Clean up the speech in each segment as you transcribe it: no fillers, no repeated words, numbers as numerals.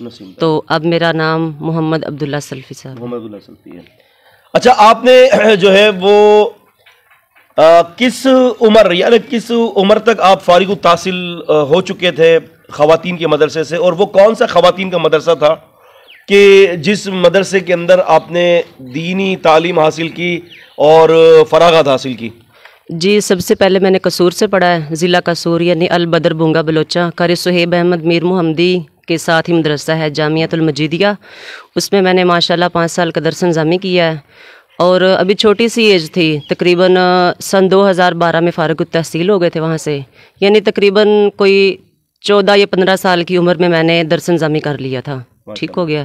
نسیم تو اب میرا نام محمد عبداللہ سلفی صاحب. محمد اللہ سلفی ہے. اچھا آپ نے جو ہے وہ کس عمر یعنی کس عمر تک آپ فارغ التحصیل ہو چکے تھے خواتین کے مدرسے سے, اور وہ کون سا خواتین کا مدرسہ تھا کہ جس مدرسے کے اندر آپ نے دینی تعلیم حاصل کی اور فراغت حاصل کی؟ جی سب سے پہلے میں نے قصور سے پڑھا ہے, ضلع قصور یعنی البدر بونگا بلوچہ. قاری صہیب احمد میر محمدی کے ساتھ ہی مدرسہ ہے جامعۃ المجیدیہ, اس میں نے ماشاءاللہ 5 سال کا درس نظامی کیا ہے. اور ابھی چھوٹی سی ایج تھی, تقریباً سن 2012 میں فارغ التحصیل ہو گئے تھے وہاں سے, یعنی تقریباً کوئی 14 یا 15 سال کی عمر میں نے درس نظامی کر لیا تھا. ٹھیک ہو گیا.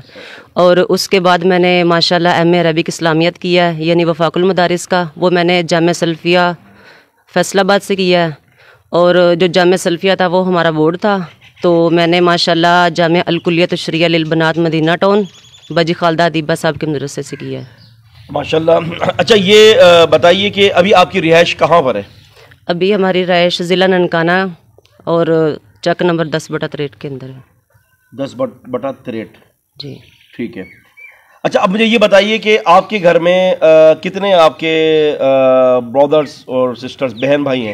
اور اس کے بعد میں نے ماشاءاللہ ایم اے عربک اسلامیات کیا ہے یعنی وفاق المدارس کا, وہ میں نے جامعہ سلفیہ فیصل آباد سے کیا ہے. اور جو جامعہ سلفیہ تھا وہ ہمارا بورڈ تھا, تو میں نے ماشاءاللہ جامعہ الکلیۃ الشریعہ للبنات مدینہ ٹاؤن بجی خالدہ ادیبہ صاحب کے مدرسے سے کیا ہے. ماشاءاللہ. اچھا یہ بتائیے کہ ابھی آپ کی رہائش کہاں پر ہے؟ ابھی ہماری رہائش ضلع ننکانہ اور چک نمبر 10/63 کے اندر ہے. 10/63. جی ٹھیک ہے. اچھا اب مجھے یہ بتائیے کہ آپ کے گھر میں کتنے آپ کے برادرز اور سسٹرز بہن بھائی ہیں؟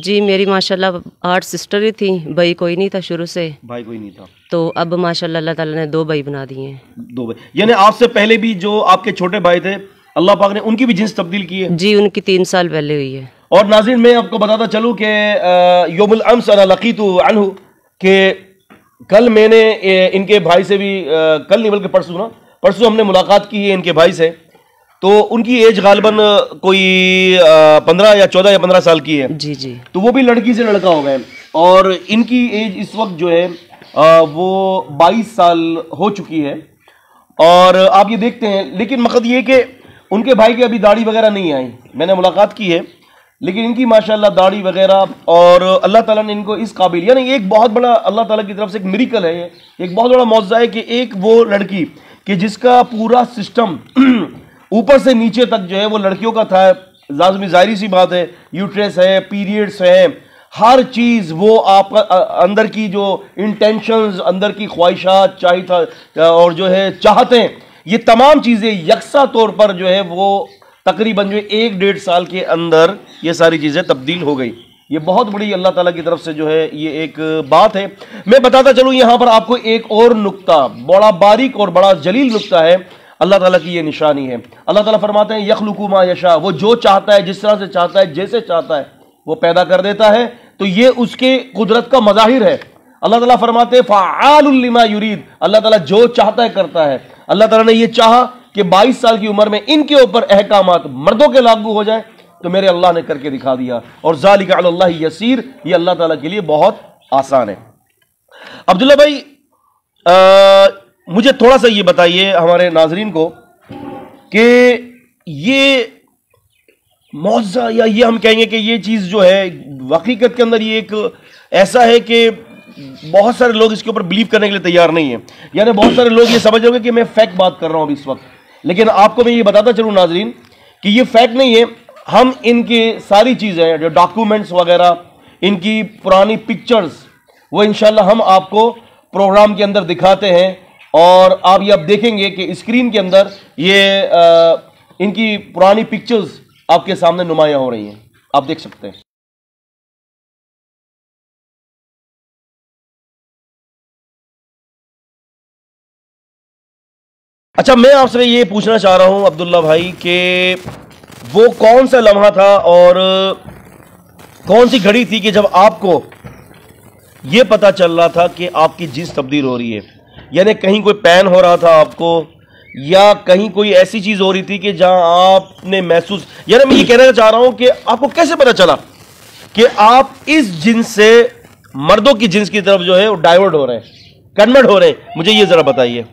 جی میری ماشاءاللہ 8 سسٹر ہی تھیں, بھائی کوئی نہیں تھا شروع سے. بھائی کوئی نہیں تھا. تو اب ماشاءاللہ اللہ تعالیٰ نے 2 بھائی بنا دیے ہیں. 2 بھائی, یعنی آپ سے پہلے بھی جو آپ کے چھوٹے بھائی تھے اللہ پاک نے ان کی بھی جنس تبدیل کی ہے؟ جی ان کی 3 سال پہلے ہوئی ہے. اور ناظرین میں آپ کو بتاتا چلوں کہ یوم الامس انا لقیت عنہ کہ کل میں نے ان کے بھائی سے بھی کل نہیں بلکہ پرسوں ہم نے ملاقات کی ہے ان کے بھائی سے. تو ان کی ایج غالباً کوئی 15 یا 14 یا 15 سال کی ہے. جی جی. تو وہ بھی لڑکی سے لڑکا ہو گئے, اور ان کی ایج اس وقت جو ہے وہ 22 سال ہو چکی ہے. اور آپ یہ دیکھتے ہیں, لیکن مقصد یہ کہ ان کے بھائی کی ابھی داڑھی وغیرہ نہیں آئی, میں نے ملاقات کی ہے, لیکن ان کی ماشاءاللہ داڑھی وغیرہ, اور اللہ تعالیٰ نے ان کو اس قابل, یعنی ایک بہت بڑا اللہ تعالیٰ کی طرف سے ایک میریکل ہے, ایک بہت بڑا معجزہ ہے کہ ایک وہ لڑکی کہ جس کا پورا سسٹم اوپر سے نیچے تک جو ہے وہ لڑکیوں کا تھا, لازمی ظاہری سی بات ہے, یوٹرس ہے, پیریڈس ہیں, ہر چیز وہ آپ اندر کی جو انٹینشنز, اندر کی خواہشات, چاہیے اور جو ہے چاہتے ہیں, یہ تمام چیزیں یکساں طور پر جو ہے وہ تقریباً جو 1-1.5 سال کے اندر یہ ساری چیزیں تبدیل ہو گئی. یہ بہت بڑی اللہ تعالیٰ کی طرف سے جو ہے یہ ایک بات ہے. میں بتاتا چلوں یہاں پر آپ کو ایک اور نقطہ, بڑا باریک اور بڑا جلیل نقطہ ہے. اللہ تعالیٰ کی یہ نشانی ہے. اللہ تعالیٰ فرماتے ہیں یخلق ما یشاء, وہ جو چاہتا ہے, جس طرح سے چاہتا ہے, جیسے چاہتا ہے وہ پیدا کر دیتا ہے. تو یہ اس کے قدرت کا مظاہر ہے. اللہ تعالیٰ فرماتے ہیں فعال لما یرید, اللہ تعالیٰ جو چاہتا ہے کرتا ہے. اللہ تعالیٰ نے یہ چاہا کہ 22 سال کی عمر میں ان کے اوپر احکامات مردوں کے لاگو ہو جائیں, تو میرے اللہ نے کر کے دکھا دیا. اور ذالک علی اللہ یسیر, یہ اللہ تعالیٰ کے لیے بہت آسان ہے. عبداللہ بھائی مجھے تھوڑا سا یہ بتائیے ہمارے ناظرین کو کہ یہ معجزہ, یا یہ ہم کہیں گے کہ یہ چیز جو ہے حقیقت کے اندر یہ ایک ایسا ہے کہ بہت سارے لوگ اس کے اوپر بلیو کرنے کے لیے تیار نہیں ہیں. یعنی بہت سارے لوگ یہ سمجھ رہے ہیں کہ میں فیک بات کر رہا ہوں ابھی اس وقت, لیکن آپ کو میں یہ بتاتا چلوں ناظرین کہ یہ فیک نہیں ہے. ہم ان کی ساری چیزیں جو ڈاکومنٹس وغیرہ, ان کی پرانی پکچرز, وہ انشاءاللہ ہم آپ کو پروگرام کے اندر دکھاتے ہیں. اور آپ یہ اب دیکھیں گے کہ اسکرین کے اندر یہ ان کی پرانی پکچرز آپ کے سامنے نمایاں ہو رہی ہیں, آپ دیکھ سکتے ہیں. اچھا میں آپ سے یہ پوچھنا چاہ رہا ہوں عبداللہ بھائی کہ وہ کون سا لمحہ تھا اور کون سی گھڑی تھی کہ جب آپ کو یہ پتا چل رہا تھا کہ آپ کی جنس تبدیل ہو رہی ہے؟ یعنی کہیں کوئی پین ہو رہا تھا آپ کو, یا کہیں کوئی ایسی چیز ہو رہی تھی کہ جہاں آپ نے محسوس, یعنی میں یہ کہنا چاہ رہا ہوں کہ آپ کو کیسے پتا چلا کہ آپ اس جنس سے مردوں کی جنس کی طرف جو ہے وہ ڈائیورٹ ہو رہے ہیں, کنورٹ ہو رہے ہیں؟ مجھے یہ ذرا بتائیے.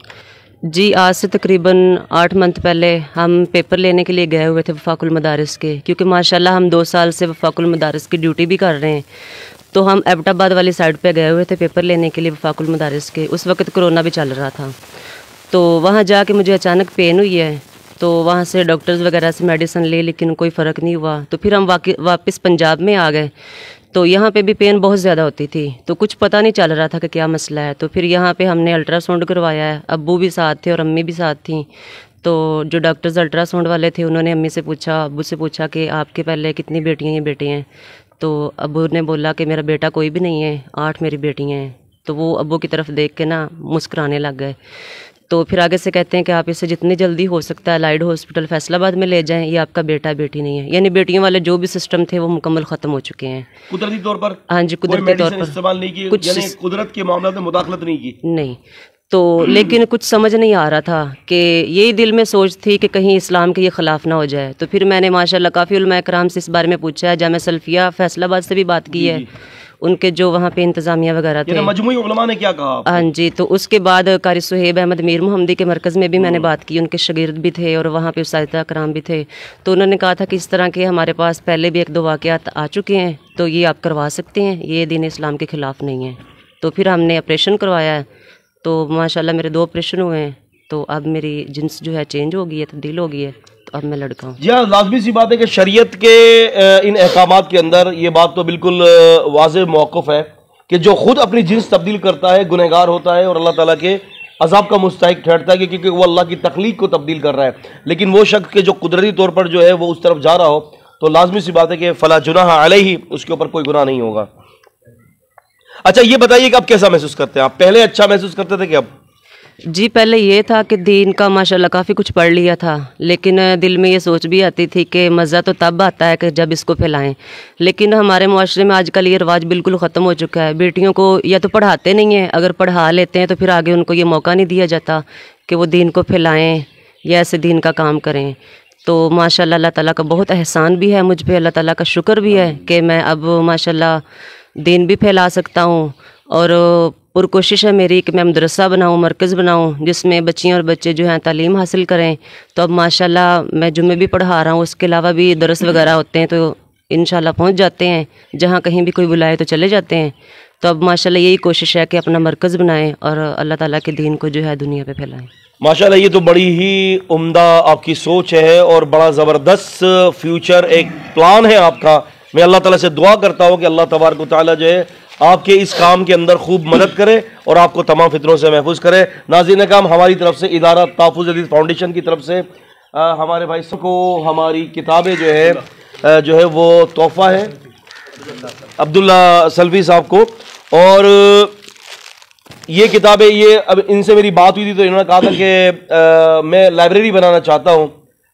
جی آج سے تقریباً 8 منتھ پہلے ہم پیپر لینے کے لیے گئے ہوئے تھے وفاق المدارس کے, کیونکہ ماشاءاللہ ہم 2 سال سے وفاق المدارس کی ڈیوٹی بھی کر رہے ہیں. تو ہم ایبٹ آباد والی سائڈ پہ گئے ہوئے تھے پیپر لینے کے لیے وفاق المدارس کے. اس وقت کرونا بھی چل رہا تھا. تو وہاں جا کے مجھے اچانک پین ہوئی ہے, تو وہاں سے ڈاکٹرز وغیرہ سے میڈیسن لے, لیکن کوئی فرق نہیں ہوا. تو پھر ہم واپس پنجاب میں آ گئے. تو یہاں پہ بھی پین بہت زیادہ ہوتی تھی، تو کچھ پتہ نہیں چل رہا تھا کہ کیا مسئلہ ہے. تو پھر یہاں پہ ہم نے الٹرا ساؤنڈ کروایا ہے. ابو بھی ساتھ تھے اور امی بھی ساتھ تھیں. تو جو ڈاکٹرز الٹرا ساؤنڈ والے تھے انہوں نے امی سے پوچھا، ابو سے پوچھا کہ آپ کے پہلے کتنی بیٹیاں یا بیٹے ہیں؟ تو ابو نے بولا کہ میرا بیٹا کوئی بھی نہیں ہے، 8 میری بیٹیاں ہیں. تو وہ ابو کی طرف دیکھ کے نا مسکرانے لگ گئے. تو پھر آگے سے کہتے ہیں کہ آپ اسے جتنی جلدی ہو سکتا ہے لائڈ ہاسپٹل فیصل آباد میں لے جائیں، یہ آپ کا بیٹا بیٹی نہیں ہے. یعنی بیٹیوں والے جو بھی سسٹم تھے وہ مکمل ختم ہو چکے ہیں. قدرتی طور پر؟ ہاں جی، قدرتی طور پر استعمال نہیں کی، یعنی قدرت کے معاملات میں مداخلت نہیں کی. نہیں. تو لیکن کچھ سمجھ نہیں آ رہا تھا کہ یہی دل میں سوچ تھی کہ کہیں اسلام کے یہ خلاف نہ ہو جائے. تو پھر میں نے ماشاءاللہ کافی علماء کرام سے اس بارے میں پوچھا ہے. جامعہ سلفیہ فیصل آباد سے بھی بات کی ہے، ان کے جو وہاں پہ انتظامیہ وغیرہ تھے. مجموعی علماء نے کیا کہا؟ ہاں جی. تو اس کے بعد قاری صہیب احمد میر محمدی کے مرکز میں بھی میں نے بات کی، ان کے شاگرد بھی تھے اور وہاں پہ اساتذہ کرام بھی تھے. تو انہوں نے کہا تھا کہ اس طرح کے ہمارے پاس پہلے بھی 1-2 واقعات آ چکے ہیں، تو یہ آپ کروا سکتے ہیں، یہ دین اسلام کے خلاف نہیں ہے. تو پھر ہم نے آپریشن کروایا ہے. تو ماشاءاللہ میرے 2 آپریشن ہوئے ہیں. تو اب میری جنس جو ہے چینج ہو گئی ہے، تبدیل ہو گئی ہے. تو اب میں لڑکا ہوں. جی ہاں، لازمی سی بات ہے کہ شریعت کے ان احکامات کے اندر یہ بات تو بالکل واضح موقف ہے کہ جو خود اپنی جنس تبدیل کرتا ہے گنہگار ہوتا ہے اور اللہ تعالیٰ کے عذاب کا مستحق ٹھہرتا ہے، کیونکہ وہ اللہ کی تخلیق کو تبدیل کر رہا ہے. لیکن وہ شخص کے جو قدرتی طور پر جو ہے وہ اس طرف جا رہا ہو تو لازمی سی بات ہے کہ فلا جناح علیہ، اس کے اوپر کوئی گناہ نہیں ہوگا. اچھا یہ بتائیے کہ اب کیسا محسوس کرتے ہیں آپ؟ پہلے اچھا محسوس کرتے تھے کہ اب؟ جی پہلے یہ تھا کہ دین کا ماشاءاللہ کافی کچھ پڑھ لیا تھا، لیکن دل میں یہ سوچ بھی آتی تھی کہ مزہ تو تب آتا ہے کہ جب اس کو پھیلائیں. لیکن ہمارے معاشرے میں آج کل یہ رواج بالکل ختم ہو چکا ہے. بیٹیوں کو یا تو پڑھاتے نہیں ہیں، اگر پڑھا لیتے ہیں تو پھر آگے ان کو یہ موقع نہیں دیا جاتا کہ وہ دین کو پھیلائیں یا ایسے دین کا کام کریں. تو ماشاءاللہ اللہ تعالیٰ کا بہت احسان بھی ہے مجھ پہ، اللہ تعالیٰ کا شکر بھی ہے کہ میں اب ماشاءاللہ دین بھی پھیلا سکتا ہوں. اور کوشش ہے میری کہ میں مدرسہ بناؤں، مرکز بناؤں جس میں بچیاں اور بچے جو ہیں تعلیم حاصل کریں. تو اب ماشاءاللہ میں جمعے بھی پڑھا رہا ہوں، اس کے علاوہ بھی درس وغیرہ ہوتے ہیں تو انشاءاللہ پہنچ جاتے ہیں، جہاں کہیں بھی کوئی بلائے تو چلے جاتے ہیں. تو اب ماشاءاللہ یہی کوشش ہے کہ اپنا مرکز بنائیں اور اللہ تعالیٰ کے دین کو جو ہے دنیا پہ پھیلائیں. ماشاءاللہ یہ تو بڑی ہی عمدہ آپ کی سوچ ہے اور بڑا زبردست فیوچر ایک پلان ہے آپ کا. میں اللہ تعالیٰ سے دعا کرتا ہوں کہ اللہ تبارک و تعالیٰ جو ہے آپ کے اس کام کے اندر خوب مدد کرے اور آپ کو تمام فتنوں سے محفوظ کرے. ناظرین کرام، ہماری طرف سے ادارہ تحفظ حدیث فاؤنڈیشن کی طرف سے ہمارے بھائی سب کو ہماری کتابیں جو ہے وہ تحفہ ہے عبداللہ سلفی صاحب کو. اور یہ کتابیں، یہ اب ان سے میری بات ہوئی تھی تو انہوں نے کہا تھا کہ میں لائبریری بنانا چاہتا ہوں.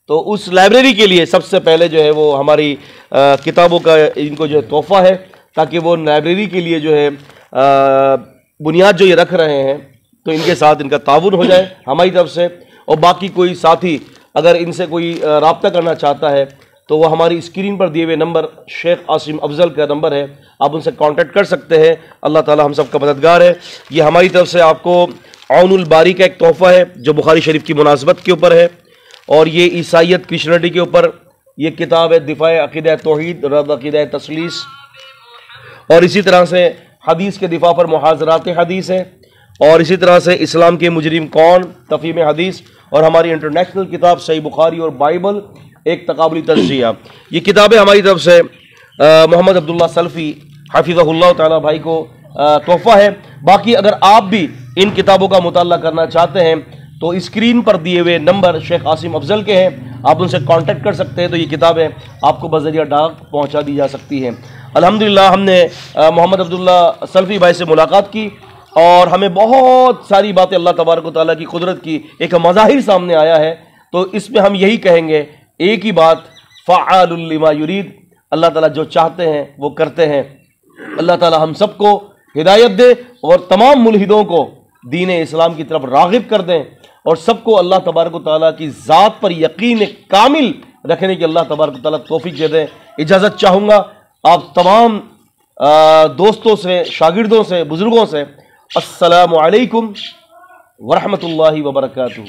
تو اس لائبریری کے لیے سب سے پہلے جو ہے وہ ہماری کتابوں کا ان کو جو ہے تحفہ ہے، تاکہ وہ لائبریری کے لیے جو ہے بنیاد جو یہ رکھ رہے ہیں تو ان کے ساتھ ان کا تعاون ہو جائے ہماری طرف سے. اور باقی کوئی ساتھی اگر ان سے کوئی رابطہ کرنا چاہتا ہے تو وہ ہماری اسکرین پر دیے ہوئے نمبر شیخ عاصم افضل کا نمبر ہے، آپ ان سے کانٹیکٹ کر سکتے ہیں. اللہ تعالی ہم سب کا مددگار ہے. یہ ہماری طرف سے آپ کو عون الباری کا ایک تحفہ ہے جو بخاری شریف کی مناسبت کے اوپر ہے، اور یہ عیسائیت کرسچینٹی کے اوپر یہ کتاب ہے دفاع عقیدہ توحید رد عقیدہ تثلیث. اور اسی طرح سے حدیث کے دفاع پر محاضرات حدیث ہے، اور اسی طرح سے اسلام کے مجرم کون تفہیم حدیث، اور ہماری انٹرنیشنل کتاب صحیح بخاری اور بائبل ایک تقابلی تجزیہ. یہ کتابیں ہماری طرف سے محمد عبداللہ سلفی حفظہ اللہ تعالیٰ بھائی کو تحفہ ہے. باقی اگر آپ بھی ان کتابوں کا مطالعہ کرنا چاہتے ہیں تو اسکرین پر دیے ہوئے نمبر شیخ عاصم افضل کے ہیں، آپ ان سے کانٹیکٹ کر سکتے ہیں. تو یہ کتابیں آپ کو بذریعہ ڈاک پہنچا دی جا سکتی ہیں. الحمدللہ ہم نے محمد عبداللہ سلفی بھائی سے ملاقات کی اور ہمیں بہت ساری باتیں اللہ تبارک و تعالیٰ کی قدرت کی ایک مظاہر سامنے آیا ہے. تو اس میں ہم یہی کہیں گے ایک ہی بات، فعال لما یرید، اللہ تعالیٰ جو چاہتے ہیں وہ کرتے ہیں. اللہ تعالیٰ ہم سب کو ہدایت دے اور تمام ملحدوں کو دین اسلام کی طرف راغب کر دیں، اور سب کو اللہ تبارک و تعالیٰ کی ذات پر یقین کامل رکھنے کی اللہ تبارک و تعالیٰ توفیق دے دیں. اجازت چاہوں گا آپ تمام دوستوں سے، شاگردوں سے، بزرگوں سے. السلام علیکم ورحمۃ اللہ وبرکاتہ.